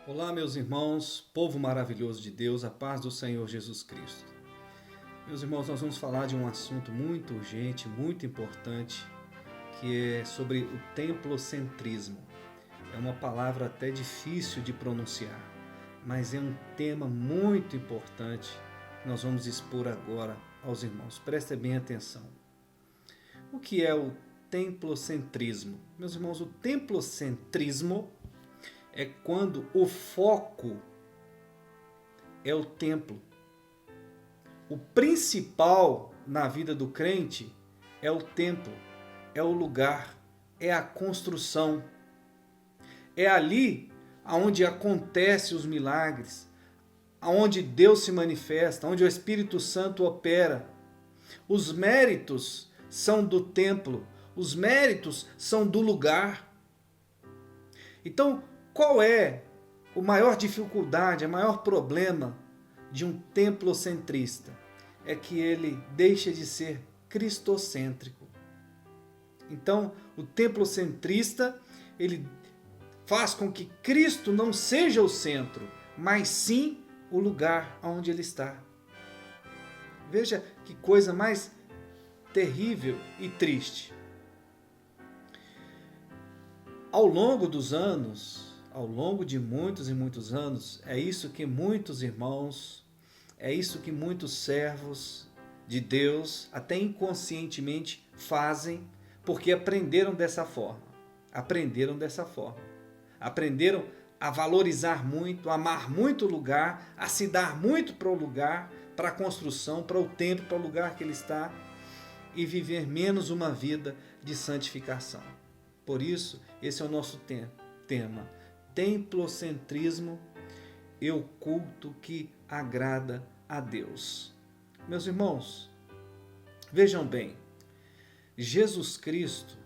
Olá, meus irmãos, povo maravilhoso de Deus, a paz do Senhor Jesus Cristo. Meus irmãos, nós vamos falar de um assunto muito urgente, muito importante, que é sobre o templocentrismo. É uma palavra até difícil de pronunciar, mas é um tema muito importante que nós vamos expor agora aos irmãos. Prestem bem atenção. O que é o templocentrismo? Meus irmãos, o templocentrismo é quando o foco é o templo. O principal na vida do crente é o templo, é o lugar, é a construção. É ali onde acontecem os milagres, onde Deus se manifesta, onde o Espírito Santo opera. Os méritos são do templo, os méritos são do lugar. Então, qual é a maior dificuldade, o maior problema de um templocentrista? É que ele deixa de ser cristocêntrico. Então, o templocentrista, ele faz com que Cristo não seja o centro, mas sim o lugar onde ele está. Veja que coisa mais terrível e triste. Ao longo dos anos, ao longo de muitos e muitos anos, é isso que muitos irmãos, é isso que muitos servos de Deus, até inconscientemente, fazem, porque aprenderam dessa forma. Aprenderam dessa forma. Aprenderam a valorizar muito, a amar muito o lugar, a se dar muito para o lugar, para a construção, para o templo, para o lugar que ele está, e viver menos uma vida de santificação. Por isso, esse é o nosso tema. Templocentrismo e o culto que agrada a Deus. Meus irmãos, vejam bem, Jesus Cristo,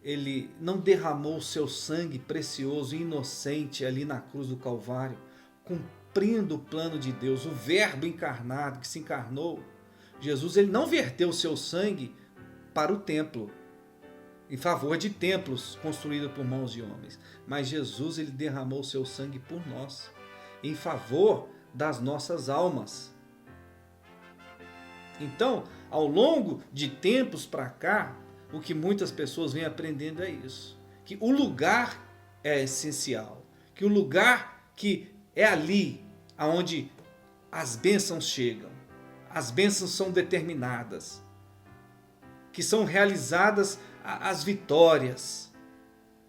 ele não derramou seu sangue precioso e inocente ali na cruz do Calvário, cumprindo o plano de Deus, o Verbo encarnado que se encarnou. Jesus, ele não verteu o seu sangue para o templo, em favor de templos construídos por mãos de homens. Mas Jesus, ele derramou o seu sangue por nós, em favor das nossas almas. Então, ao longo de tempos para cá, o que muitas pessoas vêm aprendendo é isso. Que o lugar é essencial. Que o lugar que é ali onde as bênçãos chegam. As bênçãos são determinadas. Que são realizadas as vitórias,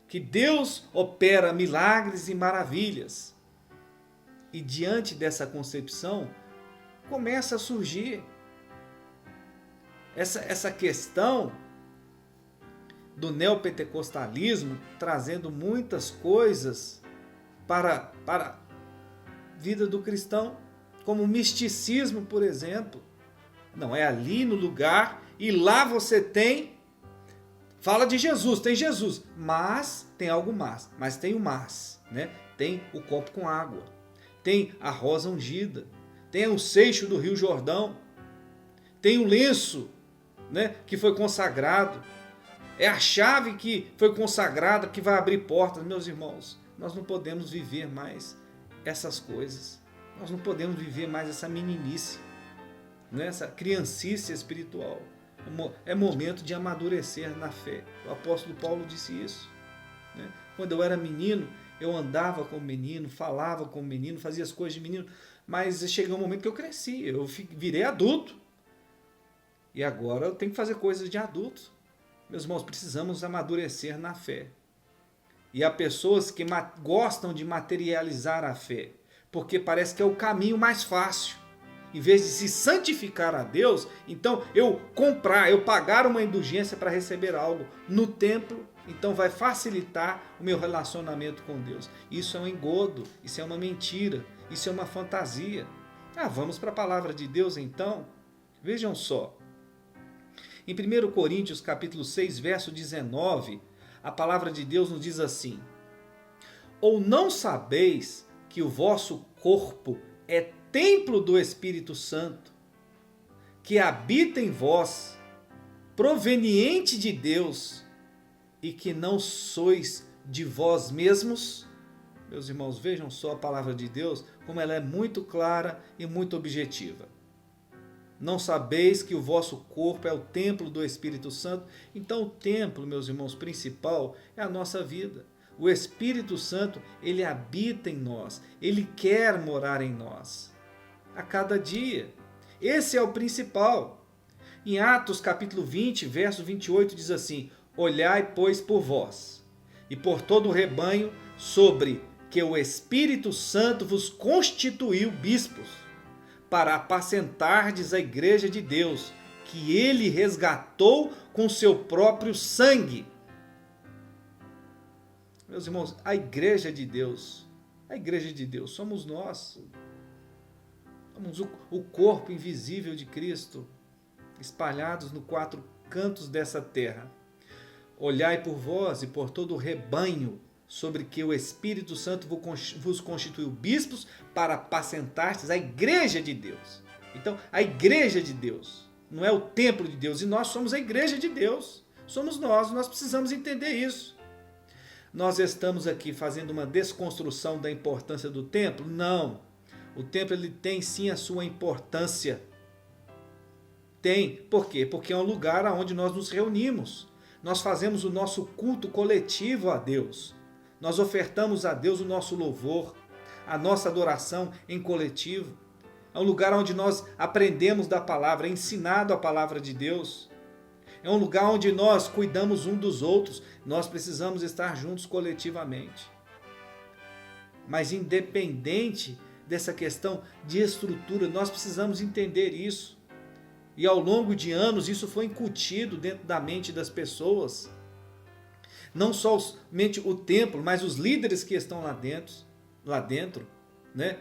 que Deus opera milagres e maravilhas. E diante dessa concepção, começa a surgir essa questão do neopentecostalismo, trazendo muitas coisas para a vida do cristão, como o misticismo, por exemplo. Não, é ali no lugar, e lá você tem. Fala de Jesus, tem Jesus, mas tem algo mais. Mas tem o mais, né? Tem o copo com água, tem a rosa ungida, tem o seixo do Rio Jordão, tem o lenço, né, que foi consagrado. É a chave que foi consagrada, que vai abrir portas. Meus irmãos, nós não podemos viver mais essas coisas. Nós não podemos viver mais essa meninice, né, essa criancice espiritual. É momento de amadurecer na fé. O apóstolo Paulo disse isso, né? Quando eu era menino, eu andava como menino, falava como menino, fazia as coisas de menino, mas chegou um momento que eu cresci, eu virei adulto. E agora eu tenho que fazer coisas de adulto. Meus irmãos, precisamos amadurecer na fé. E há pessoas que gostam de materializar a fé, porque parece que é o caminho mais fácil. Em vez de se santificar a Deus, então eu pagar uma indulgência para receber algo no templo, então vai facilitar o meu relacionamento com Deus. Isso é um engodo, isso é uma mentira, isso é uma fantasia. Vamos para a palavra de Deus então? Vejam só. Em 1 Coríntios capítulo 6, verso 19, a palavra de Deus nos diz assim: ou não sabeis que o vosso corpo é templo do Espírito Santo, que habita em vós, proveniente de Deus, e que não sois de vós mesmos? Meus irmãos, vejam só a palavra de Deus, como ela é muito clara e muito objetiva. Não sabeis que o vosso corpo é o templo do Espírito Santo? Então o templo, meus irmãos, principal é a nossa vida. O Espírito Santo, ele habita em nós, ele quer morar em nós, a cada dia. Esse é o principal. Em Atos capítulo 20, verso 28, diz assim: olhai, pois, por vós, e por todo o rebanho, sobre que o Espírito Santo vos constituiu bispos, para apacentardes a igreja de Deus, que ele resgatou com seu próprio sangue. Meus irmãos, a igreja de Deus somos nós. Somos o corpo invisível de Cristo, espalhados nos quatro cantos dessa terra. Olhai por vós e por todo o rebanho, sobre que o Espírito Santo vos constituiu bispos, para apacentardes a igreja de Deus. Então, a igreja de Deus não é o templo de Deus, e nós somos a igreja de Deus. Somos nós precisamos entender isso. Nós estamos aqui fazendo uma desconstrução da importância do templo? Não. O templo, ele tem sim a sua importância. Tem. Por quê? Porque é um lugar onde nós nos reunimos. Nós fazemos o nosso culto coletivo a Deus. Nós ofertamos a Deus o nosso louvor, a nossa adoração em coletivo. É um lugar onde nós aprendemos da palavra, é ensinado a palavra de Deus. É um lugar onde nós cuidamos um dos outros. Nós precisamos estar juntos coletivamente. Mas independente dessa questão de estrutura, nós precisamos entender isso. E ao longo de anos isso foi incutido dentro da mente das pessoas. Não somente o templo, mas os líderes que estão lá dentro, né?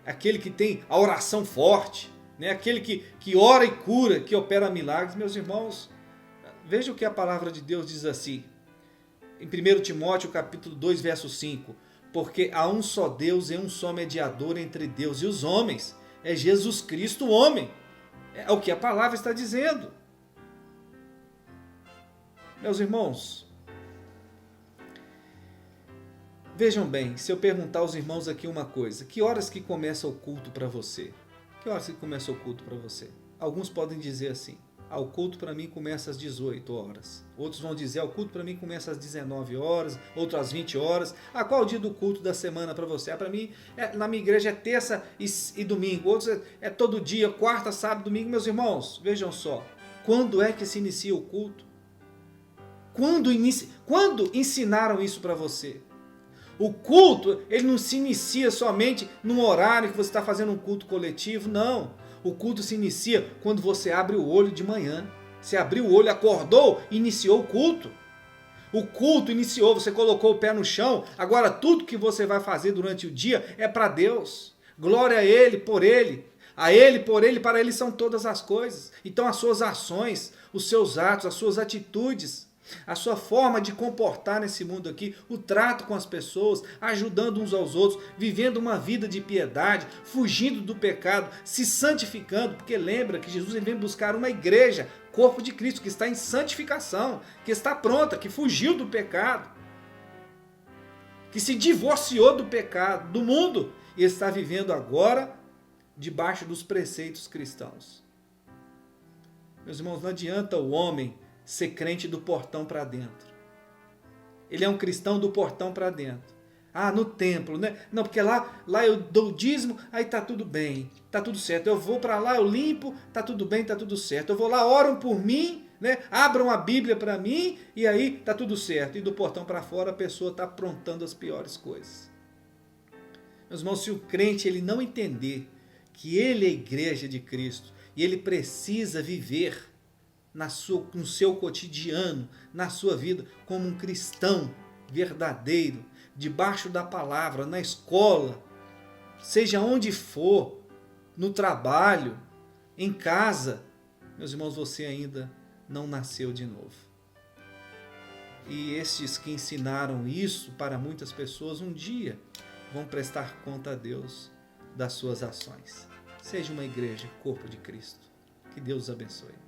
Aquele que tem a oração forte, né? Aquele que ora e cura, que opera milagres. Meus irmãos, veja o que a palavra de Deus diz assim, em 1 Timóteo capítulo 2, verso 5. Porque há um só Deus e um só mediador entre Deus e os homens, é Jesus Cristo, o homem. É o que a palavra está dizendo. Meus irmãos, vejam bem, se eu perguntar aos irmãos aqui uma coisa: que horas que começa o culto para você? Que horas que começa o culto para você? Alguns podem dizer assim: o culto para mim começa às 18 horas. Outros vão dizer: o culto para mim começa às 19 horas, outros às 20 horas. Qual é o dia do culto da semana para você? Para mim, na minha igreja é terça e domingo. Outros é todo dia, quarta, sábado, domingo. Meus irmãos, vejam só. Quando é que se inicia o culto? Quando ensinaram isso para você? O culto, ele não se inicia somente num horário que você está fazendo um culto coletivo, não. O culto se inicia quando você abre o olho de manhã. Você abriu o olho, acordou, iniciou o culto. O culto iniciou, você colocou o pé no chão. Agora tudo que você vai fazer durante o dia é para Deus. Glória a Ele, por Ele. A Ele, por Ele, para Ele são todas as coisas. Então as suas ações, os seus atos, as suas atitudes, a sua forma de comportar nesse mundo aqui, o trato com as pessoas, ajudando uns aos outros, vivendo uma vida de piedade, fugindo do pecado, se santificando, porque lembra que Jesus vem buscar uma igreja, corpo de Cristo, que está em santificação, que está pronta, que fugiu do pecado, que se divorciou do pecado, do mundo, e está vivendo agora debaixo dos preceitos cristãos. Meus irmãos, não adianta o homem ser crente do portão para dentro. Ele é um cristão do portão para dentro. No templo, né? Não, porque lá eu dou o dízimo, aí tá tudo bem, tá tudo certo. Eu vou para lá, eu limpo, tá tudo bem, tá tudo certo. Eu vou lá, oram por mim, né? Abram a Bíblia para mim e aí tá tudo certo. E do portão para fora a pessoa está aprontando as piores coisas. Meus irmãos, se o crente ele não entender que ele é a igreja de Cristo e ele precisa viver no seu cotidiano, na sua vida, como um cristão verdadeiro, debaixo da palavra, na escola, seja onde for, no trabalho, em casa, meus irmãos, você ainda não nasceu de novo. E estes que ensinaram isso para muitas pessoas, um dia vão prestar conta a Deus das suas ações. Seja uma igreja, corpo de Cristo. Que Deus os abençoe.